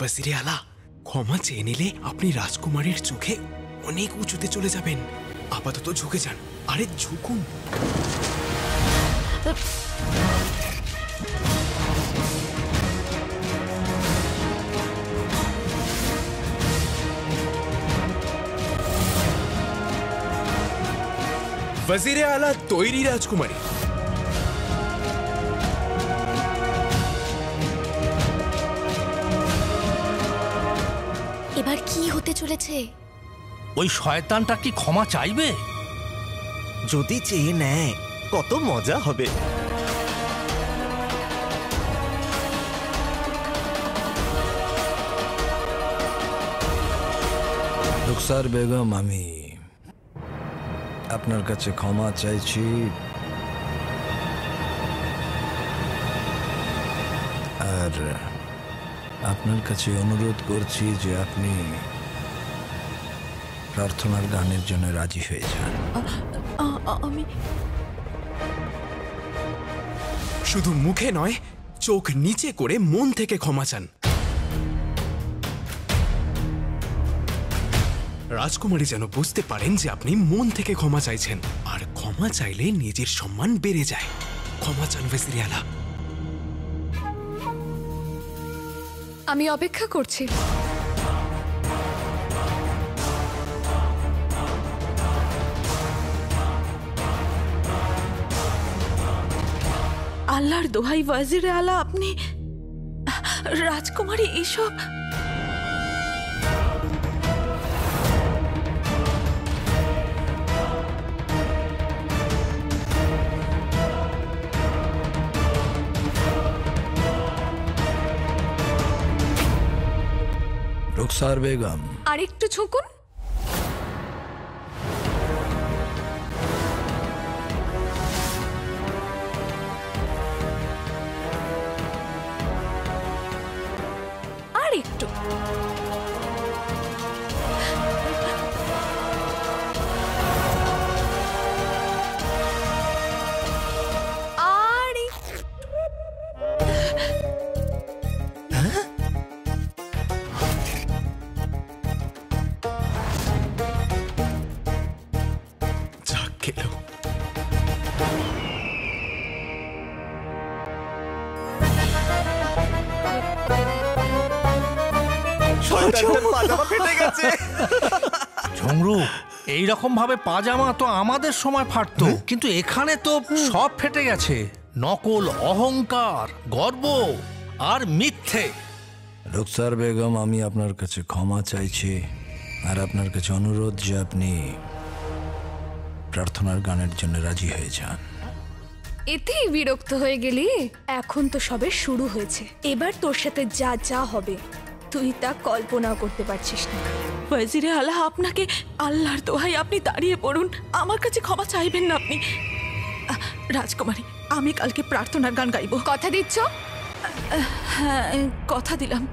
ওয়াজিরে আলা, ক্ষমা চেয়ে নিলে আপনি রাজকুমারীর চোখে অনেক উঁচুতে চলে যাবেন। আপাতত ঝুঁকে যান। আরে ঝুঁকুন। ওয়াজিরে আলা তৈরি রাজকুমারী। এবার কি হতে চলেছে? ওই শয়তানটা কি ক্ষমা চাইবে? যদি চেয়ে নেয় কত মজা হবে। রুখসার বেগম, আমি আপনার কাছে ক্ষমা চাইছি। আর আপনার কাছে অনুরোধ করছি যে আপনি প্রার্থনার গানের জন্য রাজি হয়ে যান। আমি শুধু মুখে নয়, চোখ নিচে করে মন থেকে ক্ষমা চান। রাজকুমারী যেন বুঝতে পারেন যে আপনি মন থেকে ক্ষমা চাইছেন। আর ক্ষমা চাইলে নিজের সম্মান বেড়ে যায়। ক্ষমা চান ওয়াজিরে আলা। আমি অপেক্ষা করছি। আল্লাহর দোহাই ওয়াজিরে আলা, আপনি রাজকুমারী এইসব রুখসার বেগম, আর একটু ঝুঁকুন। আর একটু। আর যাক গেল। শয়তানের পাজামা ফেটে গেছে। ঝুমরু, এইরকম ভাবে পাজামা তো আমাদের সময় ফাটতো, কিন্তু এখানে তো সব ফেটে গেছে। নকল, অহংকার, গর্ব আর মিথ্যে। রুখসার বেগম, আমি আপনার কাছে ক্ষমা চাইছি। আর আপনার কাছে অনুরোধ যে আপনি প্রার্থনার গানের জন্য রাজি হয়ে যান। এতেই বিরক্ত হয়ে গেলি? এখন তো সবে শুরু হয়েছে। এবার তোর সাথে যা যা হবে তুই তা কল্পনা করতে পারছিস না। ওয়াজিরে আলা, আপনাকে আল্লাহর দোহাই আপনি দাঁড়িয়ে পড়ুন। আমার কাছে ক্ষমা চাইবেন না আপনি। রাজকুমারী, আমি কালকে প্রার্থনার গান গাইব। কথা দিচ্ছ? হ্যাঁ, কথা দিলাম।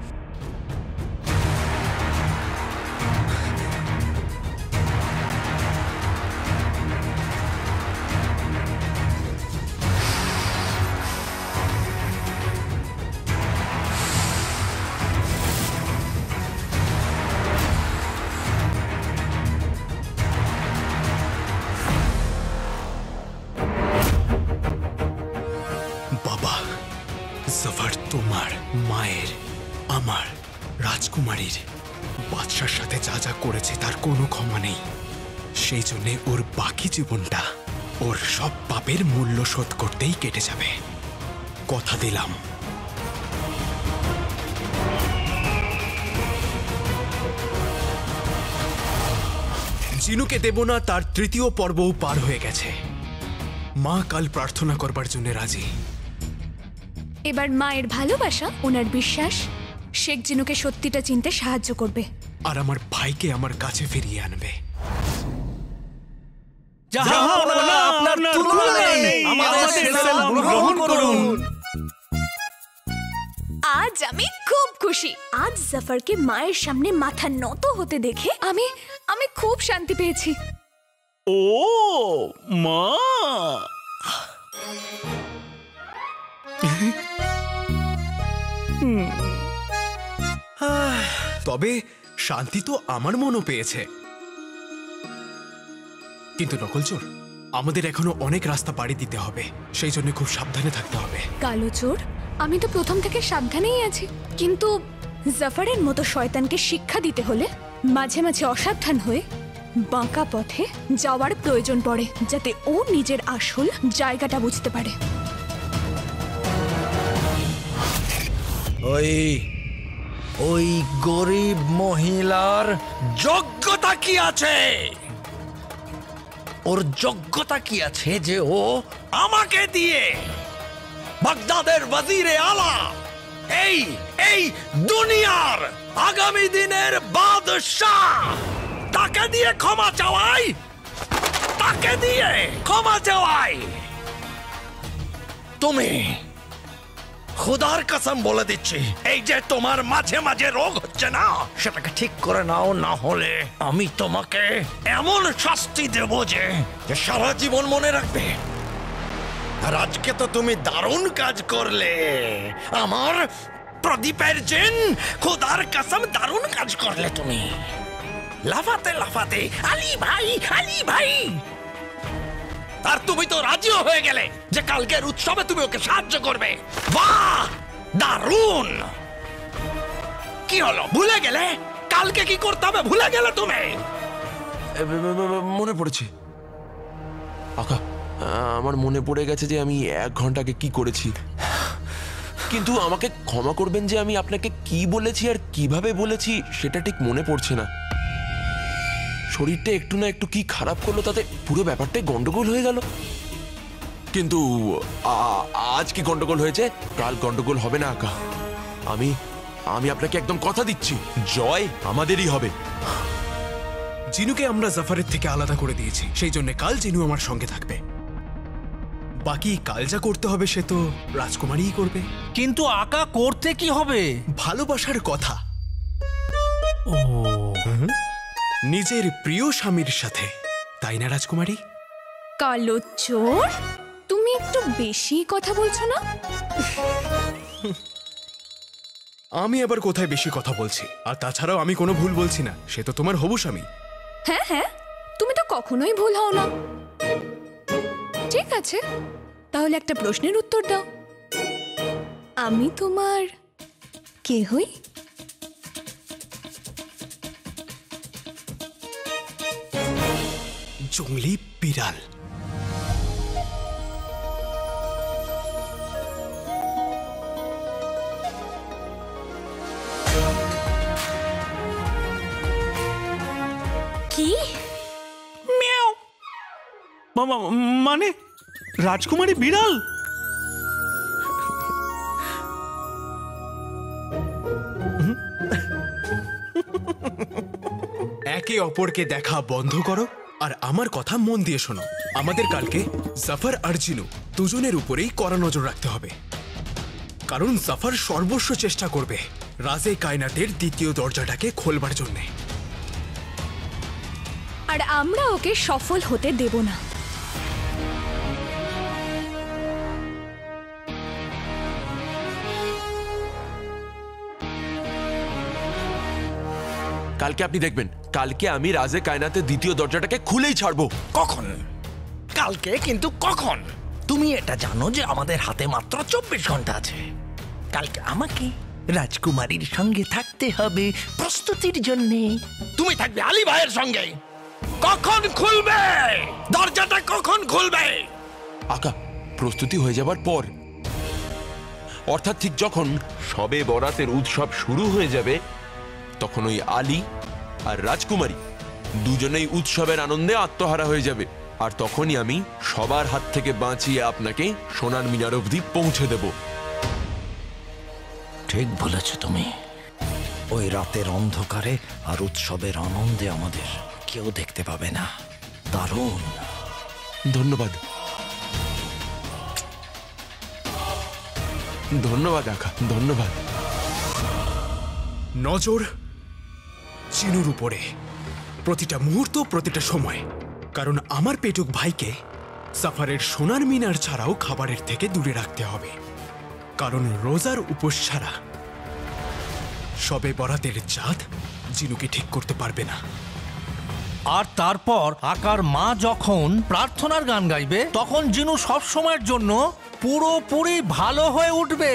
বাবা, জাফর তোমার, মায়ের, আমার, রাজকুমারীর, বাদশার সাথে যা যা করেছে তার কোনো ক্ষমা নেই। সেই জন্যে ওর বাকি জীবনটা ওর সব পাপের মূল্য শোধ করতেই কেটে যাবে। কথা দিলাম। জিনুকে দেব না তার তৃতীয় পর্বও পার হয়ে গেছে। মা কাল প্রার্থনা করবার জন্য রাজি। এবার মায়ের ভালোবাসা, ওনার বিশ্বাস শেখ জিনুকে সত্যিটা চিনতে সাহায্য করবে। আর আমার ভাইকে আমার কাছে ফিরিয়ে আনবে। জাহাপনা, আপনার তুলনা নেই। আমাদের সালাম গ্রহণ করুন। আজ আমি খুব খুশি। আজ জাফরকে মায়ের সামনে মাথা নত হতে দেখে আমি খুব শান্তি পেয়েছি। ও মা, তবে শান্তি তো আমার মনও পেয়েছে। কিন্তু নকলচোর, আমাদের এখনো অনেক রাস্তা পাড়ি দিতে হবে, সেই জন্য খুব সাবধানে থাকতে হবে। কালো চোর, আমি তো প্রথম থেকে সাবধানেই আছি, কিন্তু জাফারের মতো শয়তানকে শিক্ষা দিতে হলে মাঝে মাঝে অসাবধান হয়ে বাঁকা পথে যাওয়ার প্রয়োজন পড়ে, যাতে ও নিজের আসল জায়গাটা বুঝতে পারে। ওই ওই গরিব মহিলার যোগ্যতা কি আছে? ওর যোগ্যতা কি আছে যে ও আমাকে দিয়ে বাগদাদের ওয়াজিরে আলা, এই এই দুনিয়ার আগামী দিনের বাদশাহ, তাকে দিয়ে ক্ষমা চাওয়াই, তাকে দিয়ে ক্ষমা চাওয়াই? তুমি খুদার কসম বলে দিচ্ছি, এই যে তোমার মাঝে মাঝে রোগ হচ্ছে না, সেটাকে ঠিক করে নাও, না হলে আমি তোমাকে এমন শাস্তি দেব যে সারা জীবন মনে রাখবে। আর আজকে তো তুমি দারুণ কাজ করলে, আমার প্রদীপের জিন, খুদার কসম দারুণ কাজ করলে তুমি। লাফাতে লাফাতে আলী ভাই, আলী ভাই। আর তুমি তো রাজিও হয়ে গেলে যে কালকের উৎসবে তুমি ওকে সাহায্য করবে। বাহ, দারুণ! কি হলো, ভুলে গেলে? কালকে কি করতে হবে ভুলে গেলে তুমি? মনে পড়েছে আকা, আমার মনে পড়ে গেছে যে আমি 1 ঘন্টা আগে কি করেছি। কিন্তু আমাকে ক্ষমা করবেন যে আমি আপনাকে কি বলেছি আর কিভাবে বলেছি সেটা ঠিক মনে পড়ছে না। শরীরটা একটু না একটু কি খারাপ করলো, তাতে পুরো ব্যাপারটাই গন্ডগোল হয়ে গেল। কিন্তু আজ কি গন্ডগোল হয়েছে, কাল গন্ডগোল হবে না আকা। আমি আমি আপনাকে একদম কথা দিচ্ছি, জয় আমাদেরই হবে। জিনুকে আমরা জাফারের থেকে আলাদা করে দিয়েছি, সেই জন্য কাল জিনু আমার সঙ্গে থাকবে। বাকি কাল যা করতে হবে সে তো রাজকুমারীই করবে। কিন্তু আকা করতে কি হবে? ভালোবাসার কথা। নিজের প্রিয় স্বামীর সাথে, তাই না রাজকুমারী? কালো চোর, তুমি একটু বেশি কথা বলছো না? আমি আবার কোথায় বেশি কথা বলছি? আর তাছাড়াও আমি কোনো ভুল বলছি না, সে তো তোমার হবু স্বামী। হ্যাঁ হ্যাঁ, তুমি তো কখনোই ভুল হও না। ঠিক আছে, তাহলে একটা প্রশ্নের উত্তর দাও, আমি তোমার কে হই? জঙ্গলি বিড়াল। কি? মানে রাজকুমারী বিড়াল? একে অপরকে দেখা বন্ধ করো আর আমার কথা মন দিয়ে শোনো। আমাদের কালকে জাফর আর জিনু দুজনের উপরেই কড়া নজর রাখতে হবে, কারণ জাফর সর্বস্ব চেষ্টা করবে রাজে কায়নাতের দ্বিতীয় দরজাটাকে খোলবার জন্যে। আর আমরা ওকে সফল হতে দেব না। কালকে আপনি দেখবেন, কালকে আমি রাজে কায়নাতের দ্বিতীয় দরজাটাকে খুলেই ছাড়বো। কখন? কালকে? কিন্তু কখন? তুমি এটা জানো যে আমাদের হাতে মাত্র 24 ঘন্টা আছে। কালকে আমাকে রাজকুমারীর সঙ্গে থাকতে হবে প্রস্তুতির জন্য। তুমি থাকবে আলী ভাইয়ের সঙ্গে। কখন খুলবে দরজাটা? কখন খুলবে? আকা, প্রস্তুতি হয়ে যাবার পর, অর্থাৎ ঠিক যখন সবে বরাতের উৎসব শুরু হয়ে যাবে, তখন ওই আলী আর রাজকুমারী দুজনেই উৎসবের আনন্দে আত্মহারা হয়ে যাবে। আর তখনই আমি সবার হাত থেকে বাঁচিয়ে আপনাকে সোনার মিনার অবধি পৌঁছে দেব। ঠিক বলেছ তুমি। ওই রাতের অন্ধকারে আর উৎসবের আনন্দে আমাদের কেউ দেখতে পাবে না। দারুণ। ধন্যবাদ, ধন্যবাদ আকা, ধন্যবাদ। নজর চিনুর উপরে প্রতিটা মুহূর্ত, প্রতিটা সময়, কারণ আমার পেটুক ভাইকে সাফারের সোনার মিনার ছাড়াও খাবারের থেকে দূরে রাখতে হবে, কারণ রোজার উপোস ছাড়া সবে বরাতের চাঁদ জিনুকে ঠিক করতে পারবে না। আর তারপর আকার মা যখন প্রার্থনার গান গাইবে তখন জিনু সব সময়ের জন্য পুরোপুরি ভালো হয়ে উঠবে।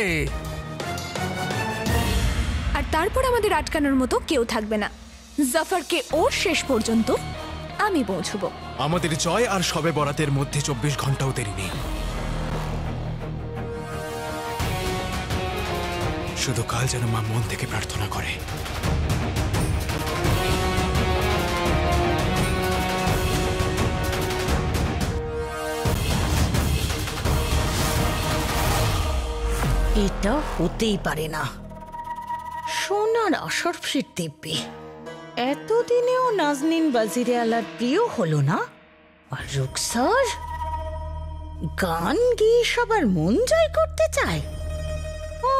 আর তারপর আমাদের আটকানোর মতো কেউ থাকবে না। জাফরকে ওর শেষ পর্যন্ত আমি পৌঁছবো। আমাদের জয় আর সবে বরাতের মধ্যে 24 ঘন্টাও দেরি নেই। শুধু কাল যেন মা মন থেকে প্রার্থনা করে। এটা হতেই পারে না। সোনার আসর ফির দিব্যি এতদিনেও নাজনীন বাজিরে আলার প্রিয় হলো না, আর রুকসার গান গিয়ে সবার মন জয় করতে চায়। ও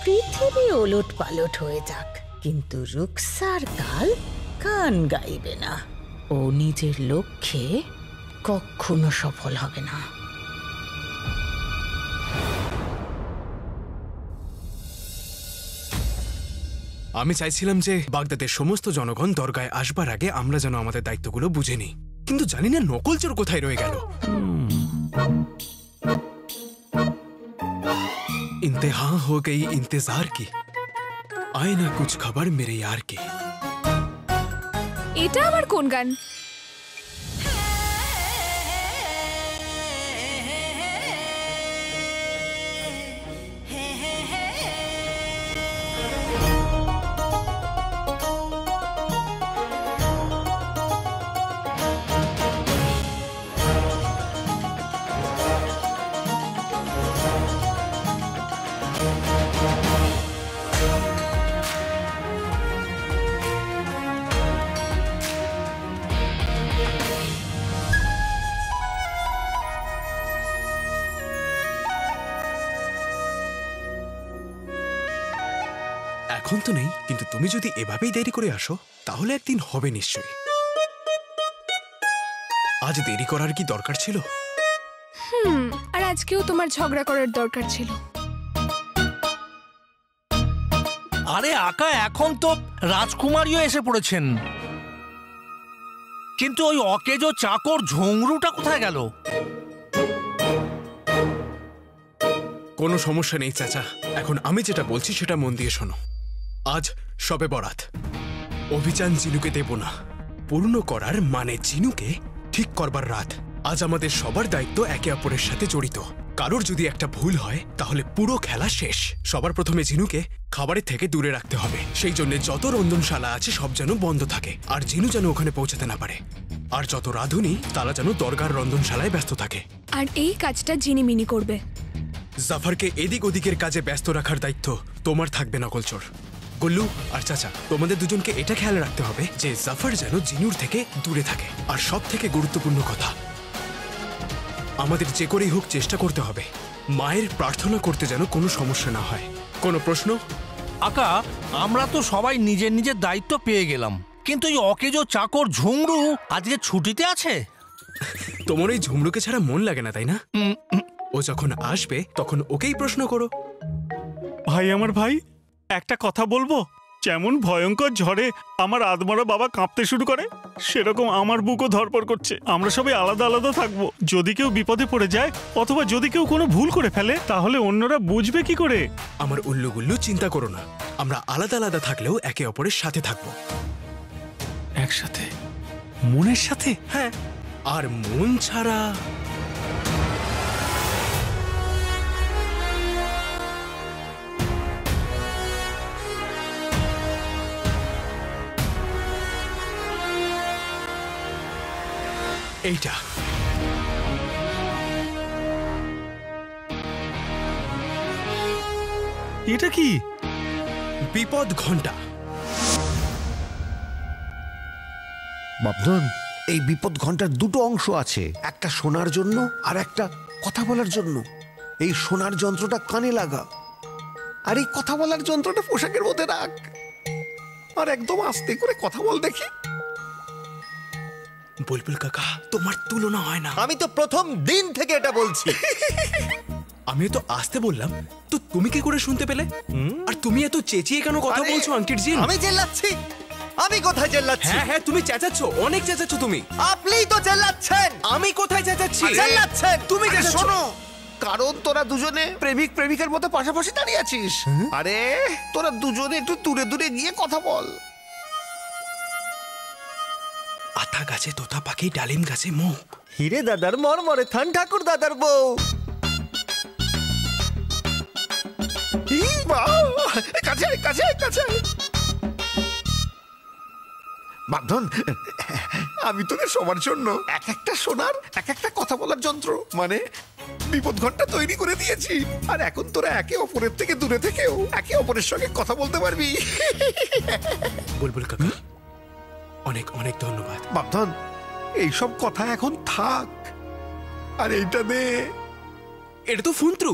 পৃথিবী ওলট পালট হয়ে যাক, কিন্তু রুকসার কাল গান গাইবে না। ও নিজের লক্ষ্যে কখনো সফল হবে না। আমি চাইছিলাম যে বাগদাদের সমস্ত জনগণ দরগায় আসবার আগে আমরা যেন আমাদের দায়িত্বগুলো বুঝে নিই, কিন্তু জানি না নকল চোর কোথায় রয়ে গেল। इंतहा हो गई इंतजार की, आए ना कुछ खबर मेरे यार की। এটা আবার কোন গান? এখন তো নেই, কিন্তু তুমি যদি এভাবেই দেরি করে আসো তাহলে একদিন হবে নিশ্চয়ই। আজ দেরি করার কি দরকার ছিল? আর আজকেও তোমার ঝগড়া করার দরকার ছিল। আরে আকা, এখন তো রাজকুমারীও এসে পড়েছেন, কিন্তু ওই অকেজো চাকর ঝংরুটা কোথায় গেল? কোনো সমস্যা নেই চাচা, এখন আমি যেটা বলছি সেটা মন দিয়ে শোনো। আজ সবে বরাত, অভিযান জিনুকে দেব না, পূর্ণ করার মানে জিনুকে ঠিক করবার রাত। আজ আমাদের সবার দায়িত্ব একে অপরের সাথে জড়িত। কারোর যদি একটা ভুল হয় তাহলে পুরো খেলা শেষ। সবার প্রথমে জিনুকে খাবারের থেকে দূরে রাখতে হবে, সেই জন্য যত রন্ধনশালা আছে সব যেন বন্ধ থাকে, আর জিনু যেন ওখানে পৌঁছাতে না পারে। আর যত রাঁধুনি তারা যেন দরগার রন্ধনশালায় ব্যস্ত থাকে। আর এই কাজটা জিনিমিনি করবে। জাফরকে এদিক ওদিকের কাজে ব্যস্ত রাখার দায়িত্ব তোমার থাকবে নকলচোর। গুল্লু আর চাচা, তোমাদের দুজনকে এটা খেয়াল রাখতে হবে যে জাফর যেন জিনুর থেকে দূরে থাকে। আর সব থেকে গুরুত্বপূর্ণ কথা, আমাদের যে করেই হোক চেষ্টা করতে হবে মায়ের প্রার্থনা করতে যেন কোনো সমস্যা না হয়। কোনো প্রশ্ন? আকা, আমরা তো সবাই নিজের নিজের দায়িত্ব পেয়ে গেলাম, কিন্তু এই অকেজো চাকর ঝুমরু আজকে ছুটিতে আছে। তোমার ওই ঝুমরুকে ছাড়া মন লাগে না, তাই না? ও যখন আসবে তখন ওকেই প্রশ্ন করো। ভাই, আমার ভাই, একটা কথা বলবো। যেমন ভয়ঙ্কর ঝড়ে আমার আদমরা বাবা কাঁপতে শুরু করে, সেরকম আমার বুকও ধরপড় করছে। আমরা সবাই আলাদা আলাদা থাকবো। যদি কেউ বিপদে পড়ে যায় অথবা যদি কেউ কোনো ভুল করে ফেলে তাহলে অন্যরা বুঝবে কি করে? আমার উল্লু গুল্লু, চিন্তা করো না, আমরা আলাদা আলাদা থাকলেও একে অপরের সাথে থাকবো। একসাথে, মনের সাথে? হ্যাঁ, আর মন ছাড়া এইটা। এটা কি? বিপদ ঘন্টা। বাবধন, এই বিপদ ঘন্টার দুটো অংশ আছে, একটা শোনার জন্য আর একটা কথা বলার জন্য। এই শোনার যন্ত্রটা কানে লাগা, আর এই কথা বলার যন্ত্রটা পোশাকের মধ্যে রাখ, আর একদম আস্তে করে কথা বল দেখি। বুলবুল কাকা, তোমার তুলনা হয় না। আমি তো প্রথম দিন থেকে এটা বলছি। আমি তো আসতে বললাম, তো তুমি কি করে শুনতে পেলে? আর তুমি এত চেঁচিয়ে কেন কথা আরে, বলছো আঙ্কির জিন? আমি চেল্লাচ্ছি? আমি কোথায় চেল্লাচ্ছি? হ্যাঁ হ্যাঁ, তুমি চেঁচাচ্ছ, অনেক চেঁচাচ্ছ তুমি। আপনিই তো চেল্লাচ্ছেন। আমি কোথায় চেঁচাচ্ছি? চেল্লাচ্ছেন তুমি আরে চেঁচাচ্ছ। শোনো, কারণ তোরা দুজনে প্রেমিক প্রেমিকার মতো পাশাপাশি দাঁড়িয়ে আছিস। আরে তোরা দুজনে একটু দূরে দূরে গিয়ে কথা বল। আতা গাছে তোতা পাখি, ডালিম গাছে মৌ। হিরে দাদার মরমরে থান ঠাকুর দাদার বউ। ই বাবা, কাছে আয়, কাছে আয়, কাছে আয়। বাঁধন, আমি তোদের সবার জন্য এক একটা সোনার এক একটা কথা বলার যন্ত্র মানে বিপদ ঘন্টা তৈরি করে দিয়েছি। আর এখন তোরা একে অপরের থেকে দূরে থেকেও একে অপরের সঙ্গে কথা বলতে পারবি। বুলবুল কাকা, অনেক অনেক ধন্যবাদ। বাঁধন, এইসব কথা এখন থাক, আর এইটা দে। এটা তো ফুন্ত্রু।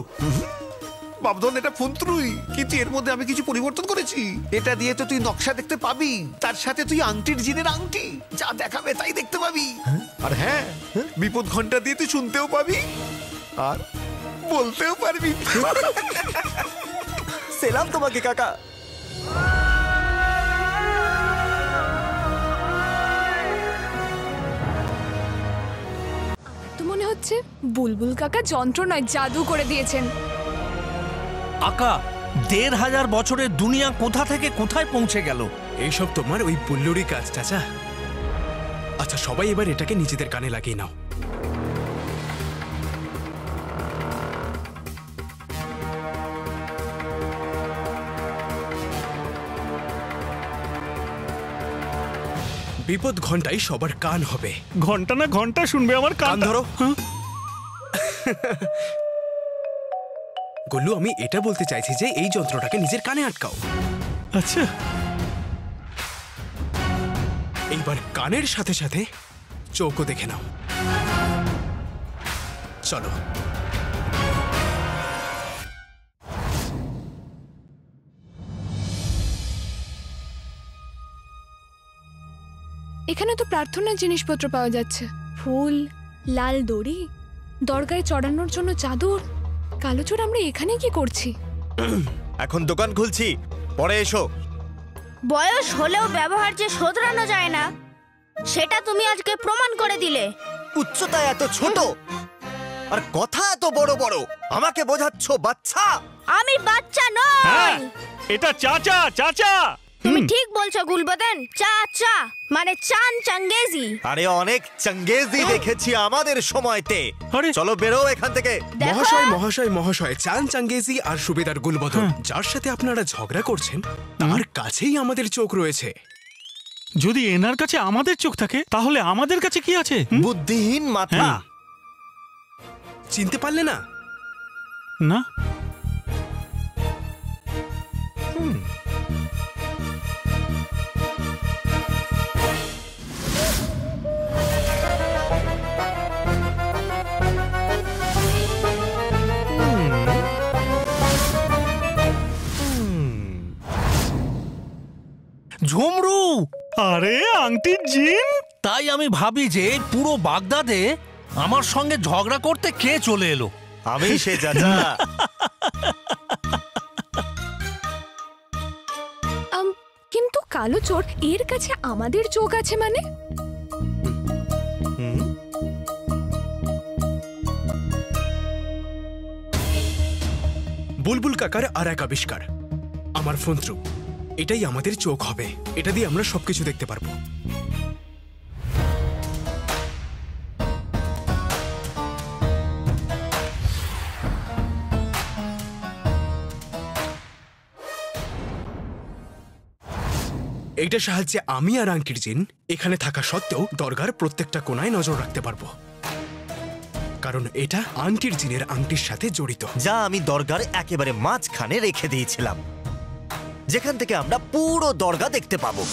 বাবধন, এটা ফুন্ত্রুই, কিন্তু এর মধ্যে আমি কিছু পরিবর্তন করেছি। এটা দিয়ে তো তুই নকশা দেখতে পাবি, তার সাথে তুই আংটির জিনের আংটি যা দেখাবে তাই দেখতে পাবি। আর হ্যাঁ, বিপদ ঘন্টা দিয়ে তুই শুনতেও পাবি আর বলতেও পারবি। সেলাম তোমাকে কাকা। তো মনে হচ্ছে বুলবুল কাকা যন্ত্র নয়, জাদু করে দিয়েছেন। আকা ১৫০০ বছরের দুনিয়া কোথা থেকে কোথায় পৌঁছে গেল? এইসব তোমার ওই বুল্লুরি কাজ, চাচা। আচ্ছা, সবাই এবার এটাকে নিজেদের কানে লাগিয়ে নাও। বিপদ ঘন্টায় সবার কান হবে। ঘন্টা না ঘন্টা শুনবে আমার কান কান ধরো। গুল্লু, আমি এটা বলতে চাইছি যে এই যন্ত্রটাকে নিজের কানে আটকাও। আচ্ছা, এইবার কানের সাথে সাথে চোখও দেখে নাও। চলো। এখানে তো প্রার্থনার জিনিসপত্র পাওয়া যাচ্ছে, ফুল, লাল দড়ি, দরগায় চড়ানোর জন্য চাদর। কালোচোর, আমরা এখানে কি করছি? এখন দোকান খুলছি, পরে এসো। বয়স হলেও ব্যবহার যে শোধরানো যায় না সেটা তুমি আজকে প্রমাণ করে দিলে। উচ্চতা এত ছোট আর কথা এত বড় বড়, আমাকে বোঝাচ্ছ বাচ্চা? আমি বাচ্চা নই। হ্যাঁ, এটা চাচা। চাচা, তুমি ঠিক বলছো গুলবদন, চাচা মানে চান চাঙ্গেজি। আরে অনেক চাঙ্গেজি দেখেছি আমাদের সময়তে। আরে, চলো বেরো এখান থেকে। দেখো, মহাশয় মহাশয় মহাশয়, চান চাঙ্গেজি আর সুবেদার গুলবদন, যার সাথে আপনারা ঝগড়া করছেন তার কাছেই আমাদের চোখ রয়েছে। যদি এনার কাছে আমাদের চোখ থাকে তাহলে আমাদের কাছে কি আছে? বুদ্ধিহীন মাথা। হ্যাঁ। চিনতে পারলে না? না, ঝুমরু, আরে আংটির জিন। তাই আমি ভাবি যে পুরো বাগদাদে আমার সঙ্গে ঝগড়া করতে কে চলে এলো। আমি সে চাচা। কিন্তু কালোচোর, এর কাছে আমাদের চোখ আছে মানে? বুলবুল কাকার আর এক আবিষ্কার, আমার ফন্ত্রু। এটাই আমাদের চোখ হবে, এটা দিয়ে আমরা সবকিছু দেখতে পারবো। এইটার সাহায্যে আমি আর আংটির জিন এখানে থাকা সত্ত্বেও দরগার প্রত্যেকটা কোণায় নজর রাখতে পারবো, কারণ এটা আংটির জিনের আংটির সাথে জড়িত। যা আমি দরগার একেবারে মাঝখানে রেখে দিয়েছিলাম, যেখান থেকে আমরা পুরো দরগা দেখতে পাবো।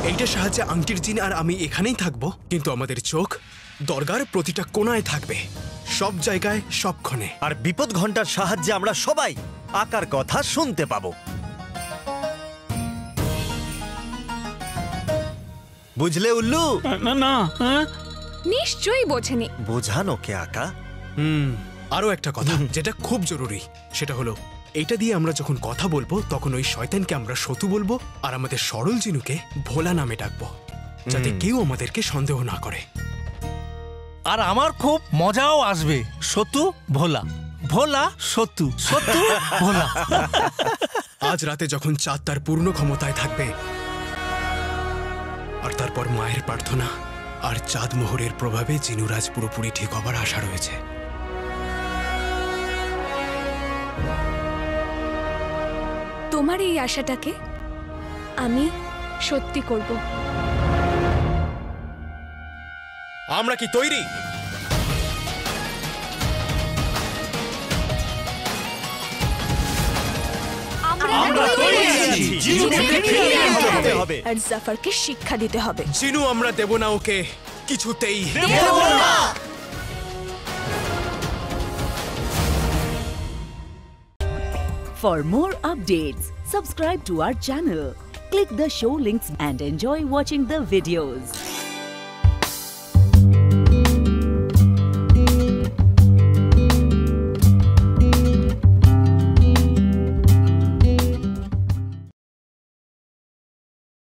এইটার সাহায্যে আংটির জিন আর আমি এখানেই থাকবো, কিন্তু আমাদের চোখ দরগার প্রতিটা কোণায় থাকবে, সব জায়গায় সবক্ষণে। আর বিপদ ঘন্টার সাহায্যে আমরা সবাই আকার কথা শুনতে পাবো। বুঝলে উল্লু? না না, হ্যাঁ নিশ্চয়ই বোঝেনি। বোঝানো কে আকা? আরো একটা কথা যেটা খুব জরুরি, সেটা হলো এটা দিয়ে আমরা যখন কথা বলবো তখন ওই শয়তানকে আমরা সতু বলবো আর আমাদের সরল জিনুকে ভোলা নামে ডাকবো, যাতে কেউ আমাদেরকে সন্দেহ না করে। আর আমার খুব মজাও আসবে। সতু ভোলা, ভোলা সতু, সতু ভোলা। আজ রাতে যখন চাঁদ তার পূর্ণ ক্ষমতায় থাকবে আর তারপর মায়ের প্রার্থনা আর চাঁদ মোহরের প্রভাবে জিনুরাজ পুরোপুরি ঠিক হবার আশা রয়েছে। তোমার এই আশাটাকে আমি সত্যি করব। আমরা কি তৈরি? আর জাফরকে শিক্ষা দিতে হবে। জিনু আমরা দেব না ওকে, কিছুতেই। For more updates, subscribe to our channel, click the show links and enjoy watching the videos.